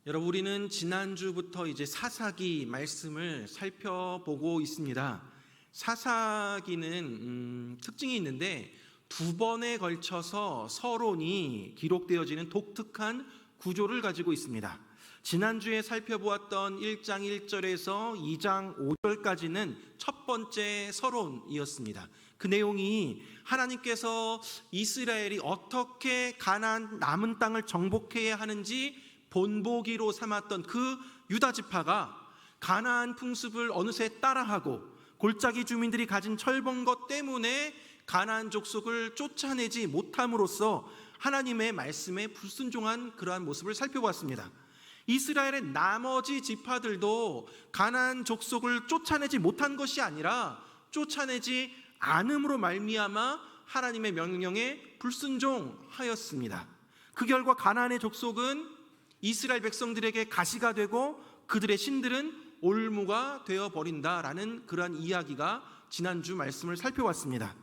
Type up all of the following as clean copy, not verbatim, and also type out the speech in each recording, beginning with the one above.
여러분, 우리는 지난주부터 이제 사사기 말씀을 살펴보고 있습니다. 사사기는 특징이 있는데 두 번에 걸쳐서 서론이 기록되어지는 독특한 구조를 가지고 있습니다. 지난주에 살펴보았던 1장 1절에서 2장 5절까지는 첫 번째 서론이었습니다. 그 내용이 하나님께서 이스라엘이 어떻게 가나안 남은 땅을 정복해야 하는지 본보기로 삼았던 그 유다 지파가 가나안 풍습을 어느새 따라하고 골짜기 주민들이 가진 철번것 때문에 가나안 족속을 쫓아내지 못함으로써 하나님의 말씀에 불순종한 그러한 모습을 살펴보았습니다. 이스라엘의 나머지 지파들도 가나안 족속을 쫓아내지 못한 것이 아니라 쫓아내지 않음으로 말미암아 하나님의 명령에 불순종하였습니다. 그 결과 가나안의 족속은 이스라엘 백성들에게 가시가 되고 그들의 신들은 올무가 되어버린다라는 그러한 이야기가 지난주 말씀을 살펴봤습니다.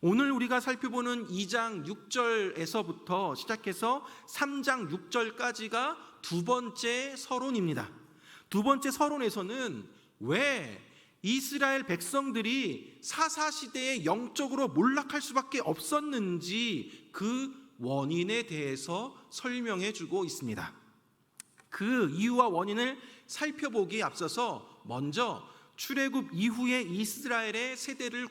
오늘 우리가 살펴보는 2장 6절에서부터 시작해서 3장 6절까지가 두 번째 서론입니다. 두 번째 서론에서는 왜 이스라엘 백성들이 사사시대에 영적으로 몰락할 수밖에 없었는지 그 원인에 대해서 설명해 주고 있습니다. 그 이유와 원인을 살펴보기에 앞서서 먼저 출애굽 이후의 이스라엘의 세대를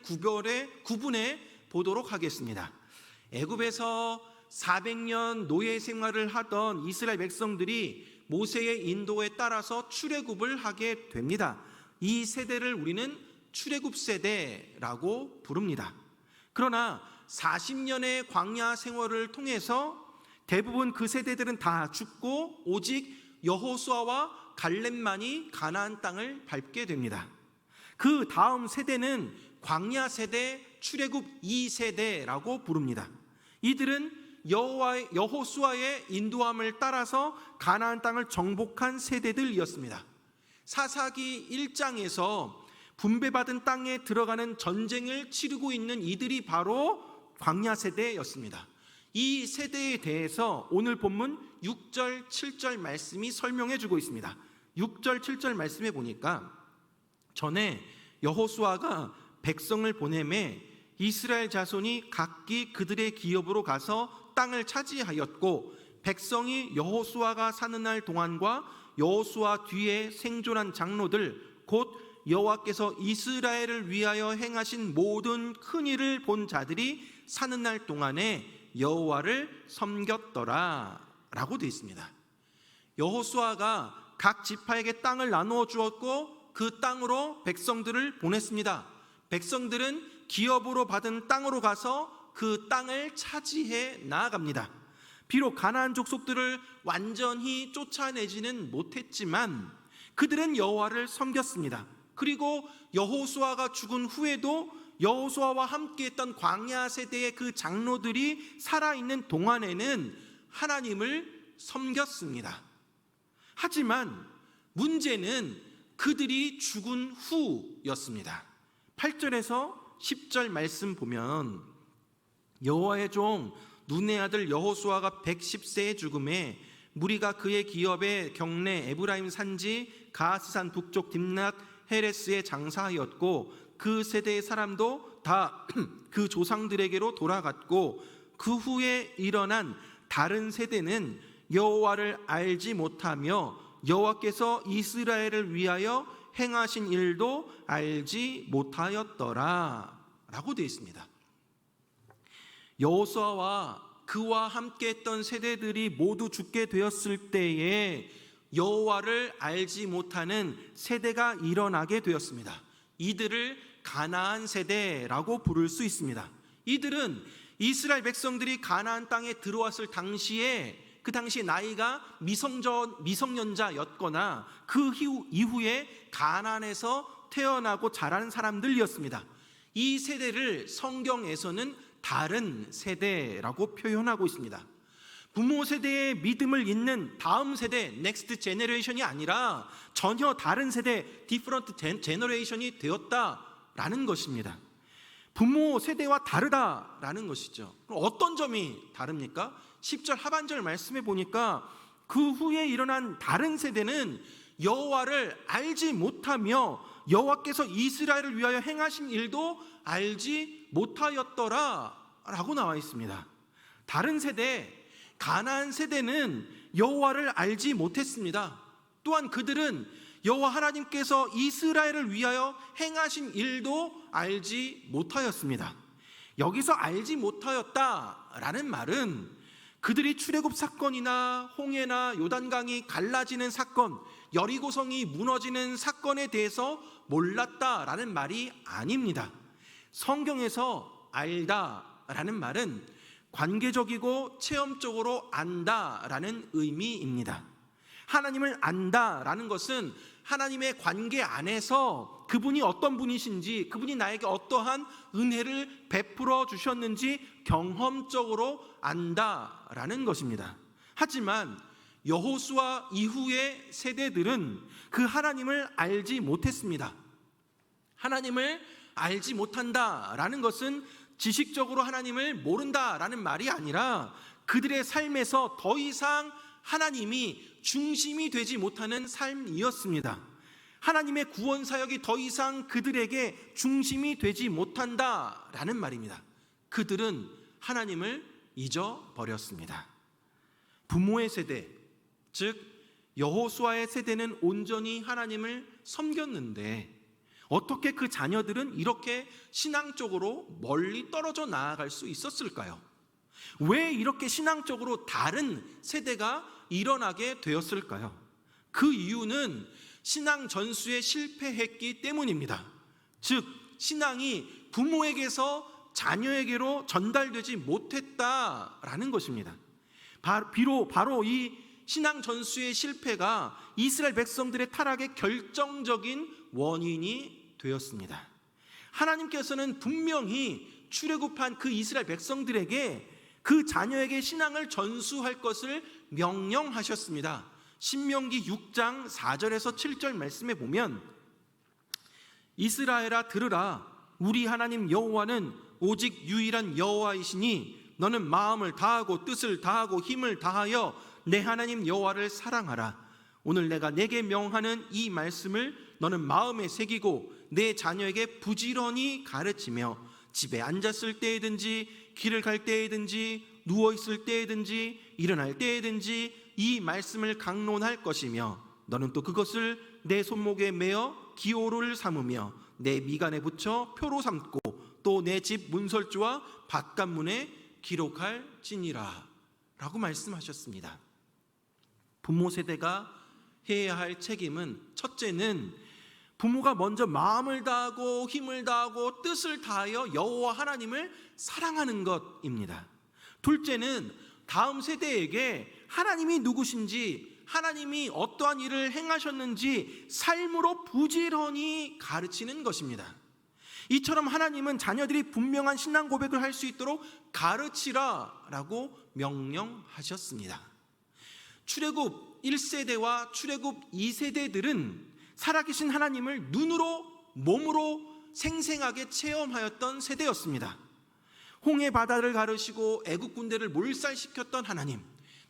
구분해 보도록 하겠습니다. 애굽에서 400년 노예 생활을 하던 이스라엘 백성들이 모세의 인도에 따라서 출애굽을 하게 됩니다. 이 세대를 우리는 출애굽 세대라고 부릅니다. 그러나 40년의 광야 생활을 통해서 대부분 그 세대들은 다 죽고 오직 여호수아와 갈렙만이 가나안 땅을 밟게 됩니다. 그 다음 세대는 광야 세대, 출애굽 2세대라고 부릅니다. 이들은 여호수아의 인도함을 따라서 가나안 땅을 정복한 세대들이었습니다. 사사기 1장에서 분배받은 땅에 들어가는 전쟁을 치르고 있는 이들이 바로 광야 세대였습니다. 이 세대에 대해서 오늘 본문 6절, 7절 말씀이 설명해 주고 있습니다. 6절, 7절 말씀에 보니까 전에 여호수아가 백성을 보내매 이스라엘 자손이 각기 그들의 기업으로 가서 땅을 차지하였고 백성이 여호수아가 사는 날 동안과 여호수아 뒤에 생존한 장로들 곧 여호와께서 이스라엘을 위하여 행하신 모든 큰 일을 본 자들이 사는 날 동안에 여호와를 섬겼더라 라고 되어 있습니다. 여호수아가 각 지파에게 땅을 나누어 주었고 그 땅으로 백성들을 보냈습니다. 백성들은 기업으로 받은 땅으로 가서 그 땅을 차지해 나아갑니다. 비록 가나안 족속들을 완전히 쫓아내지는 못했지만 그들은 여호와를 섬겼습니다. 그리고 여호수아가 죽은 후에도 여호수아와 함께했던 광야 세대의 그 장로들이 살아있는 동안에는 하나님을 섬겼습니다. 하지만 문제는 그들이 죽은 후였습니다. 8절에서 10절 말씀 보면 여호와의 종 눈의 아들 여호수아가 110세에 죽음에 무리가 그의 기업의 경내 에브라임 산지 가스산 북쪽 딥낫 헤레스에 장사하였고 그 세대의 사람도 다 그 조상들에게로 돌아갔고 그 후에 일어난 다른 세대는 여호와를 알지 못하며 여호와께서 이스라엘을 위하여 행하신 일도 알지 못하였더라 라고 되어 있습니다. 여호수아와 그와 함께했던 세대들이 모두 죽게 되었을 때에 여호와를 알지 못하는 세대가 일어나게 되었습니다. 이들을 가나안 세대라고 부를 수 있습니다. 이들은 이스라엘 백성들이 가나안 땅에 들어왔을 당시에 그 당시 나이가 미성년자였거나 그 이후에 가나안에서 태어나고 자란 사람들이었습니다. 이 세대를 성경에서는 다른 세대라고 표현하고 있습니다. 부모 세대의 믿음을 잇는 다음 세대, 넥스트 제너레이션이 아니라 전혀 다른 세대, 디퍼런트 제너레이션이 되었다라는 것입니다. 부모 세대와 다르다라는 것이죠. 그럼 어떤 점이 다릅니까? 10절 하반절 말씀에 보니까 그 후에 일어난 다른 세대는 여호와를 알지 못하며 여호와께서 이스라엘을 위하여 행하신 일도 알지 못하였더라 라고 나와 있습니다. 다른 세대, 가나안 세대는 여호와를 알지 못했습니다. 또한 그들은 여호와 하나님께서 이스라엘을 위하여 행하신 일도 알지 못하였습니다. 여기서 알지 못하였다라는 말은 그들이 출애굽 사건이나 홍해나 요단강이 갈라지는 사건, 여리고성이 무너지는 사건에 대해서 몰랐다라는 말이 아닙니다. 성경에서 알다라는 말은 관계적이고 체험적으로 안다라는 의미입니다. 하나님을 안다라는 것은 하나님의 관계 안에서 그분이 어떤 분이신지, 그분이 나에게 어떠한 은혜를 베풀어 주셨는지 경험적으로 안다라는 것입니다. 하지만 여호수아 이후의 세대들은 그 하나님을 알지 못했습니다. 하나님을 알지 못한다라는 것은 지식적으로 하나님을 모른다라는 말이 아니라 그들의 삶에서 더 이상 하나님이 중심이 되지 못하는 삶이었습니다. 하나님의 구원 사역이 더 이상 그들에게 중심이 되지 못한다라는 말입니다. 그들은 하나님을 잊어버렸습니다. 부모의 세대, 즉 여호수아의 세대는 온전히 하나님을 섬겼는데 어떻게 그 자녀들은 이렇게 신앙적으로 멀리 떨어져 나아갈 수 있었을까요? 왜 이렇게 신앙적으로 다른 세대가 일어나게 되었을까요? 그 이유는 신앙 전수에 실패했기 때문입니다. 즉 신앙이 부모에게서 자녀에게로 전달되지 못했다라는 것입니다. 바로 이 신앙 전수의 실패가 이스라엘 백성들의 타락의 결정적인 원인이 되었습니다. 하나님께서는 분명히 출애굽한 그 이스라엘 백성들에게 그 자녀에게 신앙을 전수할 것을 명령하셨습니다. 신명기 6장 4절에서 7절 말씀에 보면 이스라엘아 들으라, 우리 하나님 여호와는 오직 유일한 여호와이시니 너는 마음을 다하고 뜻을 다하고 힘을 다하여 내 하나님 여호와를 사랑하라. 오늘 내가 내게 명하는 이 말씀을 너는 마음에 새기고 내 자녀에게 부지런히 가르치며 집에 앉았을 때에든지 길을 갈 때에든지 누워있을 때에든지 일어날 때에든지 이 말씀을 강론할 것이며 너는 또 그것을 내 손목에 매어 기호를 삼으며 내 미간에 붙여 표로 삼고 또 내 집 문설주와 바깥문에 기록할지니라 라고 말씀하셨습니다. 부모 세대가 해야 할 책임은 첫째는 부모가 먼저 마음을 다하고 힘을 다하고 뜻을 다하여 여호와 하나님을 사랑하는 것입니다. 둘째는 다음 세대에게 하나님이 누구신지, 하나님이 어떠한 일을 행하셨는지 삶으로 부지런히 가르치는 것입니다. 이처럼 하나님은 자녀들이 분명한 신앙 고백을 할 수 있도록 가르치라라고 명령하셨습니다. 출애굽 1세대와 출애굽 2세대들은 살아계신 하나님을 눈으로 몸으로 생생하게 체험하였던 세대였습니다. 홍해 바다를 가르시고 애국 군대를 몰살시켰던 하나님,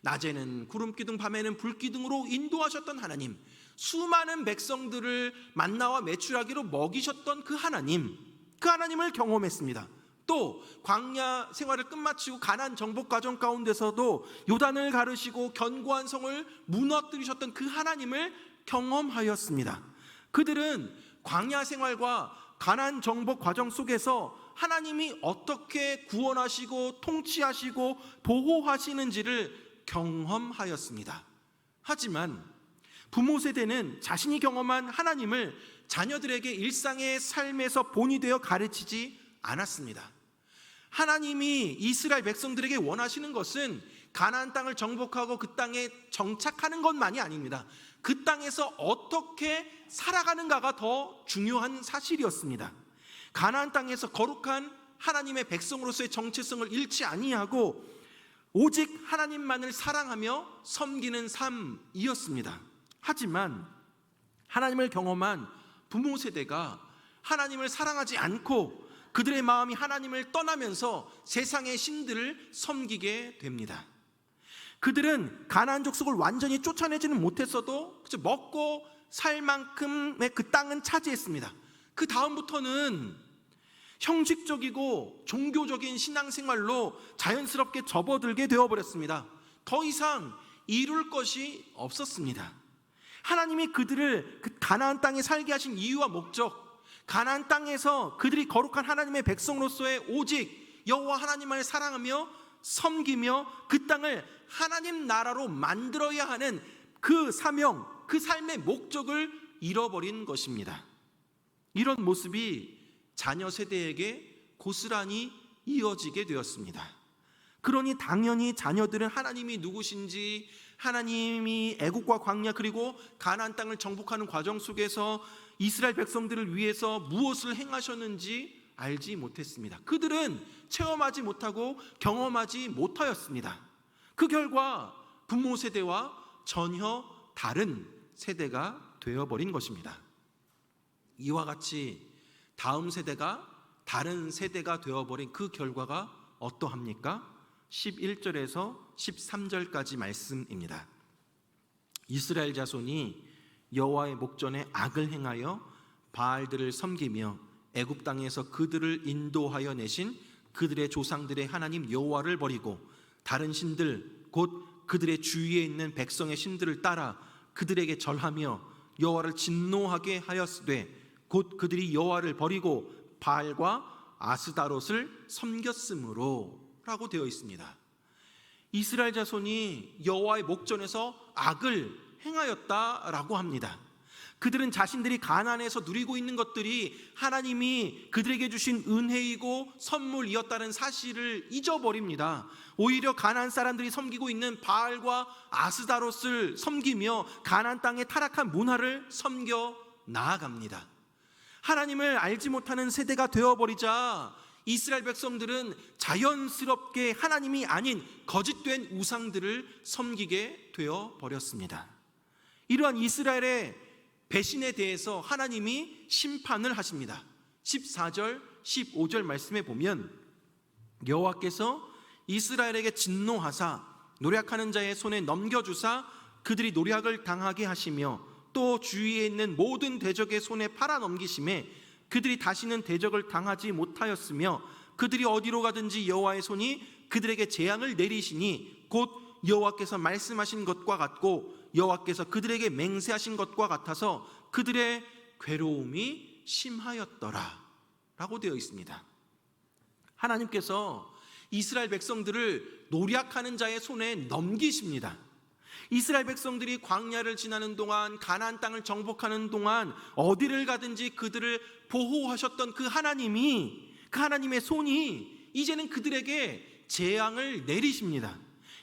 낮에는 구름기둥 밤에는 불기둥으로 인도하셨던 하나님, 수많은 백성들을 만나와 메추라기로 먹이셨던 그 하나님을 경험했습니다. 또 광야 생활을 끝마치고 가나안 정복 과정 가운데서도 요단을 가르시고 견고한 성을 무너뜨리셨던 그 하나님을 경험하였습니다. 그들은 광야 생활과 가나안 정복 과정 속에서 하나님이 어떻게 구원하시고 통치하시고 보호하시는지를 경험하였습니다. 하지만 부모 세대는 자신이 경험한 하나님을 자녀들에게 일상의 삶에서 본이 되어 가르치지 않았습니다. 하나님이 이스라엘 백성들에게 원하시는 것은 가나안 땅을 정복하고 그 땅에 정착하는 것만이 아닙니다. 그 땅에서 어떻게 살아가는가가 더 중요한 사실이었습니다. 가나안 땅에서 거룩한 하나님의 백성으로서의 정체성을 잃지 아니하고 오직 하나님만을 사랑하며 섬기는 삶이었습니다. 하지만 하나님을 경험한 부모 세대가 하나님을 사랑하지 않고 그들의 마음이 하나님을 떠나면서 세상의 신들을 섬기게 됩니다. 그들은 가나안 족속을 완전히 쫓아내지는 못했어도 먹고 살 만큼의 그 땅은 차지했습니다. 그 다음부터는 형식적이고 종교적인 신앙생활로 자연스럽게 접어들게 되어버렸습니다. 더 이상 이룰 것이 없었습니다. 하나님이 그들을 그 가나안 땅에 살게 하신 이유와 목적, 가나안 땅에서 그들이 거룩한 하나님의 백성으로서의 오직 여호와 하나님을 사랑하며 섬기며 그 땅을 하나님 나라로 만들어야 하는 그 사명, 그 삶의 목적을 잃어버린 것입니다. 이런 모습이 자녀 세대에게 고스란히 이어지게 되었습니다. 그러니 당연히 자녀들은 하나님이 누구신지, 하나님이 애국과 광야 그리고 가나안 땅을 정복하는 과정 속에서 이스라엘 백성들을 위해서 무엇을 행하셨는지 알지 못했습니다. 그들은 체험하지 못하고 경험하지 못하였습니다. 그 결과 부모 세대와 전혀 다른 세대가 되어버린 것입니다. 이와 같이 다음 세대가 다른 세대가 되어버린 그 결과가 어떠합니까? 11절에서 13절까지 말씀입니다. 이스라엘 자손이 여호와의 목전에 악을 행하여 바알들을 섬기며 애굽 땅에서 그들을 인도하여 내신 그들의 조상들의 하나님 여호와를 버리고 다른 신들 곧 그들의 주위에 있는 백성의 신들을 따라 그들에게 절하며 여호와를 진노하게 하였으되 곧 그들이 여호와를 버리고 바알과 아스다롯을 섬겼으므로 라고 되어 있습니다. 이스라엘 자손이 여호와의 목전에서 악을 행하였다라고 합니다. 그들은 자신들이 가나안에서 누리고 있는 것들이 하나님이 그들에게 주신 은혜이고 선물이었다는 사실을 잊어버립니다. 오히려 가나안 사람들이 섬기고 있는 바알과 아스다롯을 섬기며 가나안 땅의 타락한 문화를 섬겨 나아갑니다. 하나님을 알지 못하는 세대가 되어버리자 이스라엘 백성들은 자연스럽게 하나님이 아닌 거짓된 우상들을 섬기게 되어버렸습니다. 이러한 이스라엘의 배신에 대해서 하나님이 심판을 하십니다. 14절, 15절 말씀에 보면 여호와께서 이스라엘에게 진노하사 노략하는 자의 손에 넘겨주사 그들이 노략을 당하게 하시며 또 주위에 있는 모든 대적의 손에 팔아넘기심에 그들이 다시는 대적을 당하지 못하였으며 그들이 어디로 가든지 여호와의 손이 그들에게 재앙을 내리시니 곧 여호와께서 말씀하신 것과 같고 여호와께서 그들에게 맹세하신 것과 같아서 그들의 괴로움이 심하였더라 라고 되어 있습니다. 하나님께서 이스라엘 백성들을 노략하는 자의 손에 넘기십니다. 이스라엘 백성들이 광야를 지나는 동안 가나안 땅을 정복하는 동안 어디를 가든지 그들을 보호하셨던 그 하나님이, 그 하나님의 손이 이제는 그들에게 재앙을 내리십니다.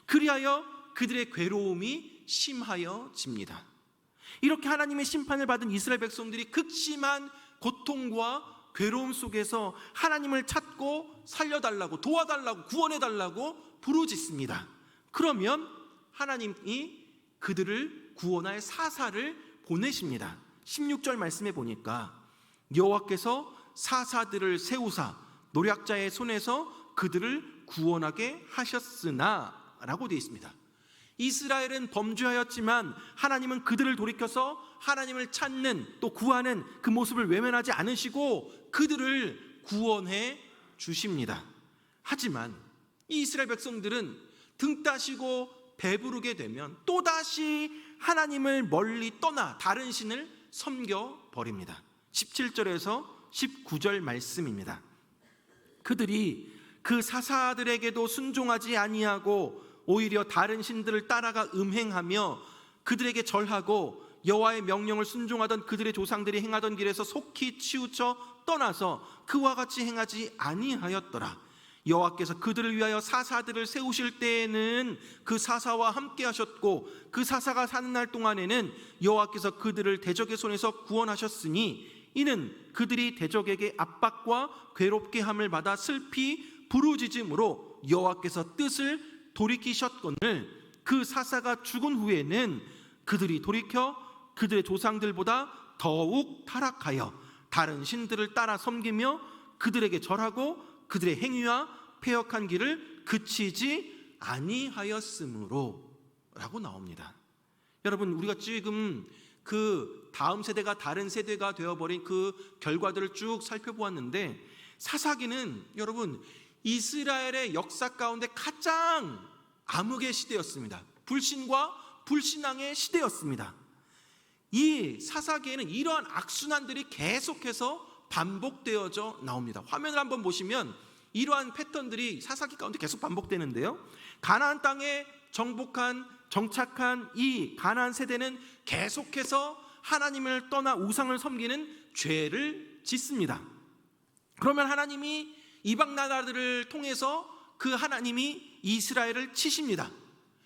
그리하여 그들의 괴로움이 심하여집니다. 이렇게 하나님의 심판을 받은 이스라엘 백성들이 극심한 고통과 괴로움 속에서 하나님을 찾고 살려달라고, 도와달라고, 구원해달라고 부르짖습니다. 그러면 하나님이 그들을 구원할 사사를 보내십니다. 16절 말씀에 보니까 여호와께서 사사들을 세우사 노략자의 손에서 그들을 구원하게 하셨으나 라고 되어 있습니다. 이스라엘은 범죄하였지만 하나님은 그들을 돌이켜서 하나님을 찾는 또 구하는 그 모습을 외면하지 않으시고 그들을 구원해 주십니다. 하지만 이 이스라엘 백성들은 등 따시고 배부르게 되면 또다시 하나님을 멀리 떠나 다른 신을 섬겨버립니다. 17절에서 19절 말씀입니다. 그들이 그 사사들에게도 순종하지 아니하고 오히려 다른 신들을 따라가 음행하며 그들에게 절하고 여호와의 명령을 순종하던 그들의 조상들이 행하던 길에서 속히 치우쳐 떠나서 그와 같이 행하지 아니하였더라. 여호와께서 그들을 위하여 사사들을 세우실 때에는 그 사사와 함께 하셨고 그 사사가 사는 날 동안에는 여호와께서 그들을 대적의 손에서 구원하셨으니 이는 그들이 대적에게 압박과 괴롭게 함을 받아 슬피 부르짖음으로 여호와께서 뜻을 돌이키셨거늘 그 사사가 죽은 후에는 그들이 돌이켜 그들의 조상들보다 더욱 타락하여 다른 신들을 따라 섬기며 그들에게 절하고 그들의 행위와 패역한 길을 그치지 아니하였으므로 라고 나옵니다. 여러분, 우리가 지금 그 다음 세대가 다른 세대가 되어버린 그 결과들을 쭉 살펴보았는데, 사사기는 여러분 이스라엘의 역사 가운데 가장 암흑의 시대였습니다. 불신과 불신앙의 시대였습니다. 이 사사기에는 이러한 악순환들이 계속해서 반복되어져 나옵니다. 화면을 한번 보시면 이러한 패턴들이 사사기 가운데 계속 반복되는데요, 가나안 땅에 정착한 이 가나안 세대는 계속해서 하나님을 떠나 우상을 섬기는 죄를 짓습니다. 그러면 하나님이 이방 나라들을 통해서 그 하나님이 이스라엘을 치십니다.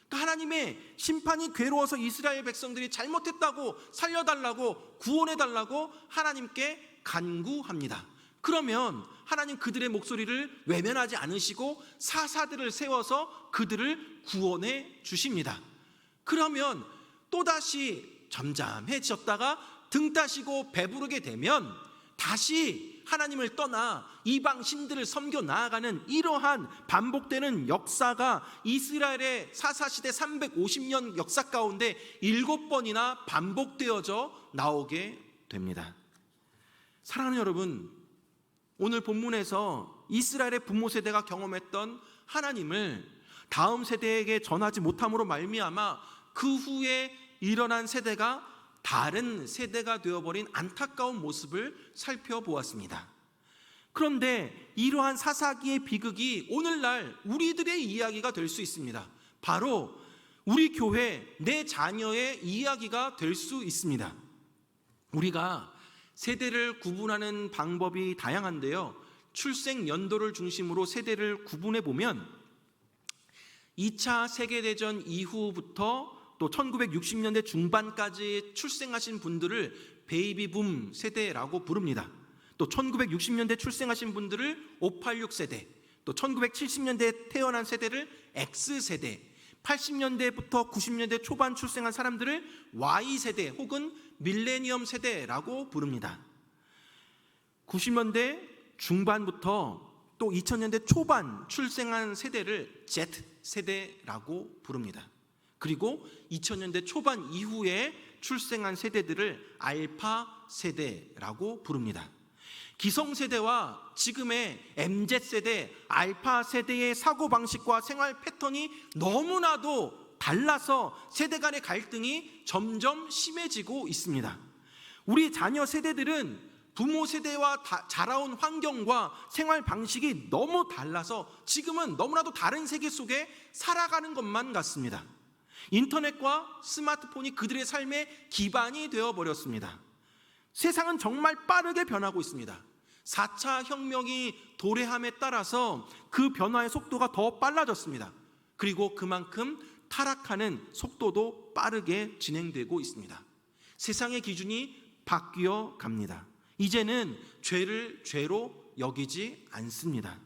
그 하나님의 심판이 괴로워서 이스라엘 백성들이 잘못했다고 살려달라고 구원해달라고 하나님께 간구합니다. 그러면 하나님 그들의 목소리를 외면하지 않으시고 사사들을 세워서 그들을 구원해 주십니다. 그러면 또다시 잠잠해졌다가 등 따시고 배부르게 되면 다시 하나님을 떠나 이방 신들을 섬겨 나아가는 이러한 반복되는 역사가 이스라엘의 사사시대 350년 역사 가운데 7번이나 반복되어져 나오게 됩니다. 사랑하는 여러분, 오늘 본문에서 이스라엘의 부모 세대가 경험했던 하나님을 다음 세대에게 전하지 못함으로 말미암아 그 후에 일어난 세대가 다른 세대가 되어버린 안타까운 모습을 살펴보았습니다. 그런데 이러한 사사기의 비극이 오늘날 우리들의 이야기가 될 수 있습니다. 바로 우리 교회, 내 자녀의 이야기가 될 수 있습니다. 우리가 세대를 구분하는 방법이 다양한데요, 출생 연도를 중심으로 세대를 구분해 보면 2차 세계대전 이후부터 또 1960년대 중반까지 출생하신 분들을 베이비붐 세대라고 부릅니다. 또 1960년대 출생하신 분들을 586 세대, 또 1970년대에 태어난 세대를 X세대, 80년대부터 90년대 초반 출생한 사람들을 Y세대 혹은 밀레니엄 세대라고 부릅니다. 90년대 중반부터 또 2000년대 초반 출생한 세대를 Z세대라고 부릅니다. 그리고 2000년대 초반 이후에 출생한 세대들을 알파 세대라고 부릅니다. 기성세대와 지금의 MZ세대, 알파 세대의 사고방식과 생활 패턴이 너무나도 달라서 세대 간의 갈등이 점점 심해지고 있습니다. 우리 자녀 세대들은 부모 세대와 자라온 환경과 생활 방식이 너무 달라서 지금은 너무나도 다른 세계 속에 살아가는 것만 같습니다. 인터넷과 스마트폰이 그들의 삶의 기반이 되어버렸습니다. 세상은 정말 빠르게 변하고 있습니다. 4차 혁명이 도래함에 따라서 그 변화의 속도가 더 빨라졌습니다. 그리고 그만큼 타락하는 속도도 빠르게 진행되고 있습니다. 세상의 기준이 바뀌어 갑니다. 이제는 죄를 죄로 여기지 않습니다.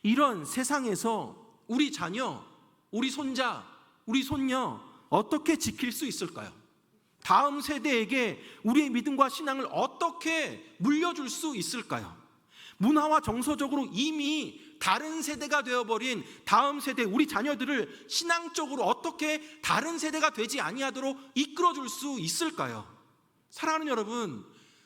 이런 세상에서 우리 자녀, 우리 손자, 우리 손녀 어떻게 지킬 수 있을까요? 다음 세대에게 우리의 믿음과 신앙을 어떻게 물려줄 수 있을까요? 문화와 정서적으로 이미 다른 세대가 되어버린 다음 세대, 우리 자녀들을 신앙적으로 어떻게 다른 세대가 되지 아니하도록 이끌어줄 수 있을까요? 사랑하는 여러분,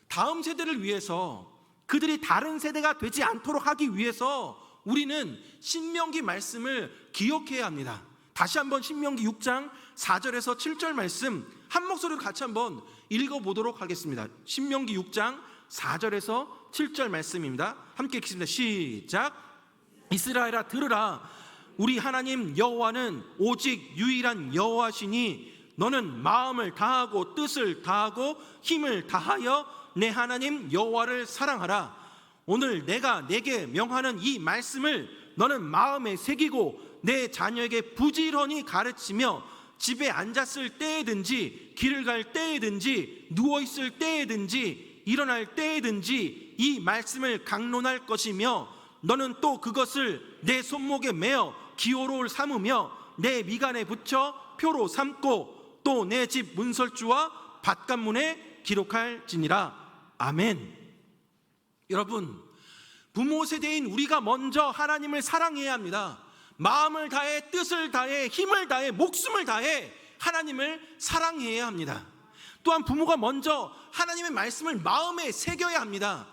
다음 세대를 위해서, 그들이 다른 세대가 되지 않도록 하기 위해서 우리는 신명기 말씀을 기억해야 합니다. 다시 한번 신명기 6장 4절에서 7절 말씀 한 목소리로 같이 한번 읽어보도록 하겠습니다. 신명기 6장 4절에서 7절 말씀입니다. 함께 읽겠습니다. 시작. 이스라엘아 들으라. 우리 하나님 여호와는 오직 유일한 여호와시니 너는 마음을 다하고 뜻을 다하고 힘을 다하여 내 하나님 여호와를 사랑하라. 오늘 내가 내게 명하는 이 말씀을 너는 마음에 새기고 내 자녀에게 부지런히 가르치며 집에 앉았을 때에든지 길을 갈 때에든지 누워있을 때에든지 일어날 때에든지 이 말씀을 강론할 것이며 너는 또 그것을 내 손목에 매어 기호로 삼으며 내 미간에 붙여 표로 삼고 또 내 집 문설주와 밭간문에 기록할지니라. 아멘. 여러분, 부모 세대인 우리가 먼저 하나님을 사랑해야 합니다. 마음을 다해, 뜻을 다해, 힘을 다해, 목숨을 다해 하나님을 사랑해야 합니다. 또한 부모가 먼저 하나님의 말씀을 마음에 새겨야 합니다.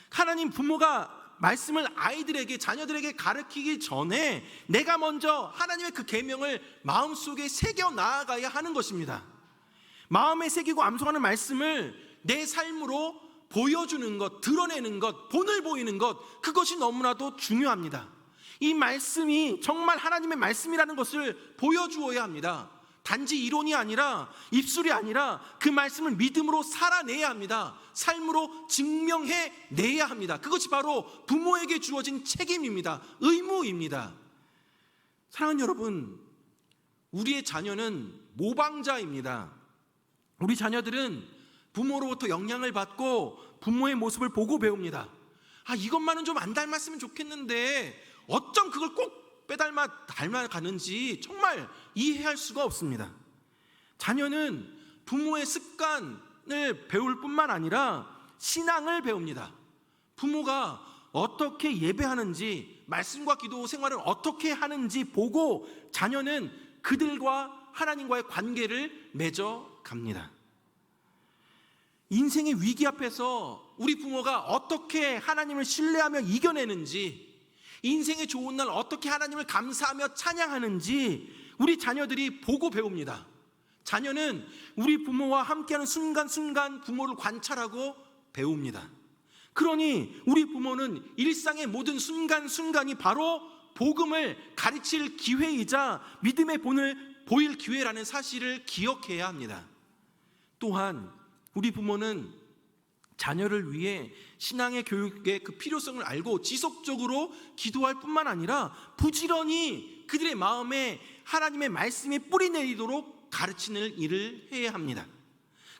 하나님 부모가 말씀을 아이들에게, 자녀들에게 가르치기 전에 내가 먼저 하나님의 그 계명을 마음속에 새겨 나아가야 하는 것입니다. 마음에 새기고 암송하는 말씀을 내 삶으로 보여주는 것, 드러내는 것, 본을 보이는 것, 그것이 너무나도 중요합니다. 이 말씀이 정말 하나님의 말씀이라는 것을 보여주어야 합니다. 단지 이론이 아니라, 입술이 아니라 그 말씀을 믿음으로 살아내야 합니다. 삶으로 증명해내야 합니다. 그것이 바로 부모에게 주어진 책임입니다. 의무입니다. 사랑하는 여러분, 우리의 자녀는 모방자입니다. 우리 자녀들은 부모로부터 영향을 받고 부모의 모습을 보고 배웁니다. 이것만은 좀 안 닮았으면 좋겠는데 어쩜 그걸 꼭 닮아가는지 정말 이해할 수가 없습니다. 자녀는 부모의 습관을 배울 뿐만 아니라 신앙을 배웁니다. 부모가 어떻게 예배하는지, 말씀과 기도 생활을 어떻게 하는지 보고 자녀는 그들과 하나님과의 관계를 맺어갑니다. 인생의 위기 앞에서 우리 부모가 어떻게 하나님을 신뢰하며 이겨내는지, 인생의 좋은 날 어떻게 하나님을 감사하며 찬양하는지 우리 자녀들이 보고 배웁니다. 자녀는 우리 부모와 함께하는 순간순간 부모를 관찰하고 배웁니다. 그러니 우리 부모는 일상의 모든 순간순간이 바로 복음을 가르칠 기회이자 믿음의 본을 보일 기회라는 사실을 기억해야 합니다. 또한 우리 부모는 자녀를 위해 신앙의 교육의 그 필요성을 알고 지속적으로 기도할 뿐만 아니라 부지런히 그들의 마음에 하나님의 말씀이 뿌리 내리도록 가르치는 일을 해야 합니다.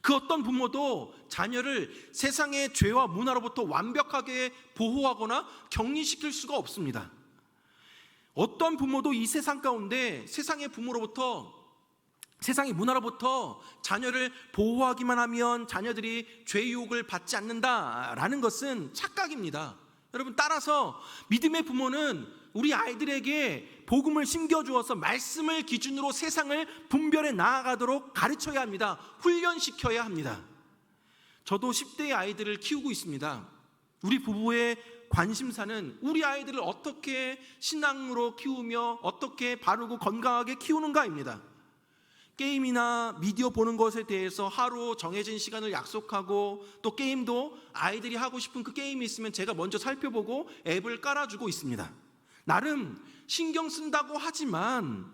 그 어떤 부모도 자녀를 세상의 죄와 문화로부터 완벽하게 보호하거나 격리시킬 수가 없습니다. 어떤 부모도 이 세상 가운데 세상의 문화로부터 자녀를 보호하기만 하면 자녀들이 죄 유혹을 받지 않는다라는 것은 착각입니다. 여러분, 따라서 믿음의 부모는 우리 아이들에게 복음을 심겨주어서 말씀을 기준으로 세상을 분별해 나아가도록 가르쳐야 합니다. 훈련시켜야 합니다. 저도 10대의 아이들을 키우고 있습니다. 우리 부부의 관심사는 우리 아이들을 어떻게 신앙으로 키우며 어떻게 바르고 건강하게 키우는가입니다. 게임이나 미디어 보는 것에 대해서 하루 정해진 시간을 약속하고, 또 게임도 아이들이 하고 싶은 그 게임이 있으면 제가 먼저 살펴보고 앱을 깔아주고 있습니다. 나름 신경 쓴다고 하지만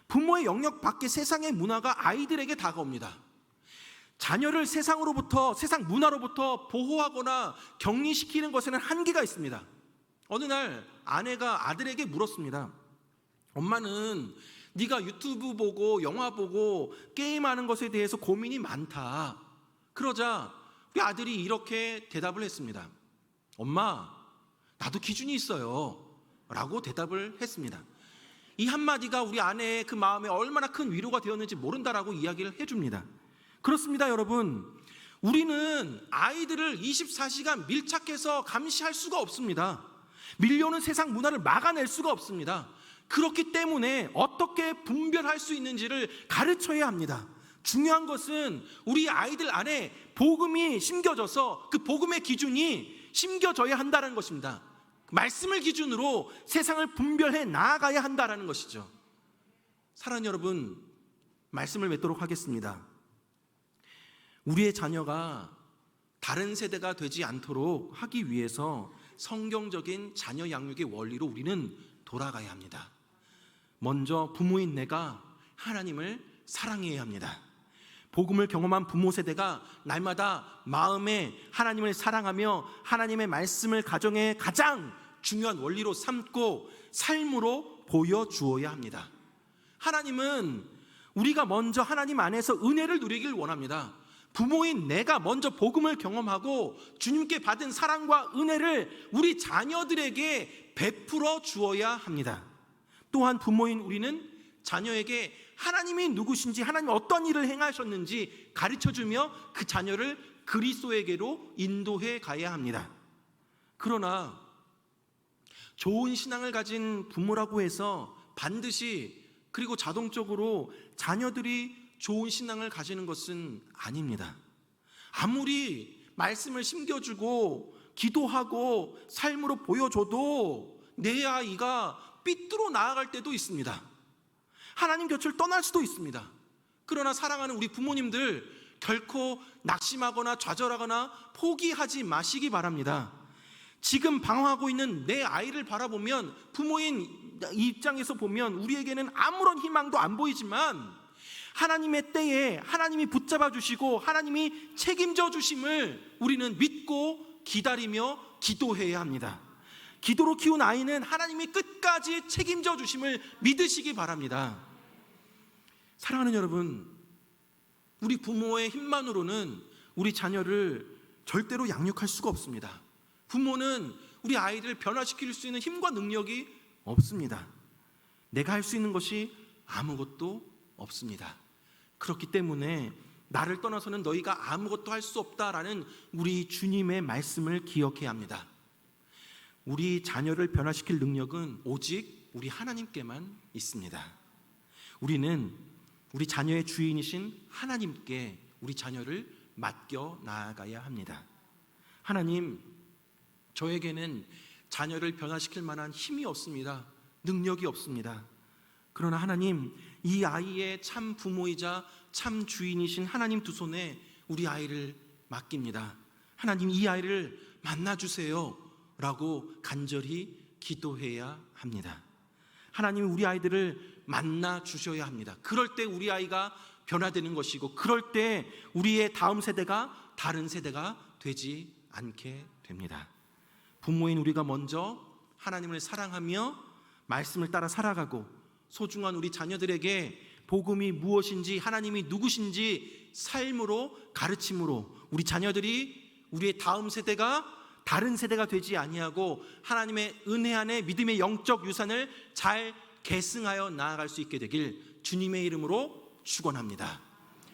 부모의 영역 밖의 세상의 문화가 아이들에게 다가옵니다. 자녀를 세상 문화로부터 보호하거나 격리시키는 것에는 한계가 있습니다. 어느 날 아내가 아들에게 물었습니다. 엄마는 네가 유튜브 보고 영화 보고 게임하는 것에 대해서 고민이 많다. 그러자 우리 아들이 이렇게 대답을 했습니다. 엄마, 나도 기준이 있어요 라고 대답을 했습니다. 이 한마디가 우리 아내의 그 마음에 얼마나 큰 위로가 되었는지 모른다라고 이야기를 해줍니다. 그렇습니다, 여러분. 우리는 아이들을 24시간 밀착해서 감시할 수가 없습니다. 밀려오는 세상 문화를 막아낼 수가 없습니다. 그렇기 때문에 어떻게 분별할 수 있는지를 가르쳐야 합니다. 중요한 것은 우리 아이들 안에 복음이 심겨져서 그 복음의 기준이 심겨져야 한다는 것입니다. 말씀을 기준으로 세상을 분별해 나아가야 한다는 것이죠. 사랑하는 여러분, 말씀을 맺도록 하겠습니다. 우리의 자녀가 다른 세대가 되지 않도록 하기 위해서 성경적인 자녀 양육의 원리로 우리는 돌아가야 합니다. 먼저 부모인 내가 하나님을 사랑해야 합니다. 복음을 경험한 부모 세대가 날마다 마음에 하나님을 사랑하며 하나님의 말씀을 가정의 가장 중요한 원리로 삼고 삶으로 보여주어야 합니다. 하나님은 우리가 먼저 하나님 안에서 은혜를 누리길 원합니다. 부모인 내가 먼저 복음을 경험하고 주님께 받은 사랑과 은혜를 우리 자녀들에게 베풀어 주어야 합니다. 또한 부모인 우리는 자녀에게 하나님이 누구신지, 하나님 어떤 일을 행하셨는지 가르쳐주며 그 자녀를 그리스도에게로 인도해 가야 합니다. 그러나 좋은 신앙을 가진 부모라고 해서 반드시, 그리고 자동적으로 자녀들이 좋은 신앙을 가지는 것은 아닙니다. 아무리 말씀을 심겨주고 기도하고 삶으로 보여줘도 내 아이가 삐뚤어 나아갈 때도 있습니다. 하나님 곁을 떠날 수도 있습니다. 그러나 사랑하는 우리 부모님들, 결코 낙심하거나 좌절하거나 포기하지 마시기 바랍니다. 지금 방황하고 있는 내 아이를 바라보면, 부모인 입장에서 보면 우리에게는 아무런 희망도 안 보이지만 하나님의 때에 하나님이 붙잡아 주시고 하나님이 책임져 주심을 우리는 믿고 기다리며 기도해야 합니다. 기도로 키운 아이는 하나님이 끝까지 책임져 주심을 믿으시기 바랍니다. 사랑하는 여러분, 우리 부모의 힘만으로는 우리 자녀를 절대로 양육할 수가 없습니다. 부모는 우리 아이를 변화시킬 수 있는 힘과 능력이 없습니다. 내가 할 수 있는 것이 아무것도 없습니다. 그렇기 때문에 나를 떠나서는 너희가 아무것도 할 수 없다라는 우리 주님의 말씀을 기억해야 합니다. 우리 자녀를 변화시킬 능력은 오직 우리 하나님께만 있습니다. 우리는 우리 자녀의 주인이신 하나님께 우리 자녀를 맡겨 나아가야 합니다. 하나님, 저에게는 자녀를 변화시킬 만한 힘이 없습니다. 능력이 없습니다. 그러나 하나님, 이 아이의 참 부모이자 참 주인이신 하나님 두 손에 우리 아이를 맡깁니다. 하나님, 이 아이를 만나주세요 라고 간절히 기도해야 합니다. 하나님, 우리 아이들을 만나 주셔야 합니다. 그럴 때 우리 아이가 변화되는 것이고, 그럴 때 우리의 다음 세대가 다른 세대가 되지 않게 됩니다. 부모인 우리가 먼저 하나님을 사랑하며 말씀을 따라 살아가고, 소중한 우리 자녀들에게 복음이 무엇인지, 하나님이 누구신지 삶으로 가르침으로 우리 자녀들이 우리의 다음 세대가 다른 세대가 되지 아니하고 하나님의 은혜 안에 믿음의 영적 유산을 잘 계승하여 나아갈 수 있게 되길 주님의 이름으로 축원합니다.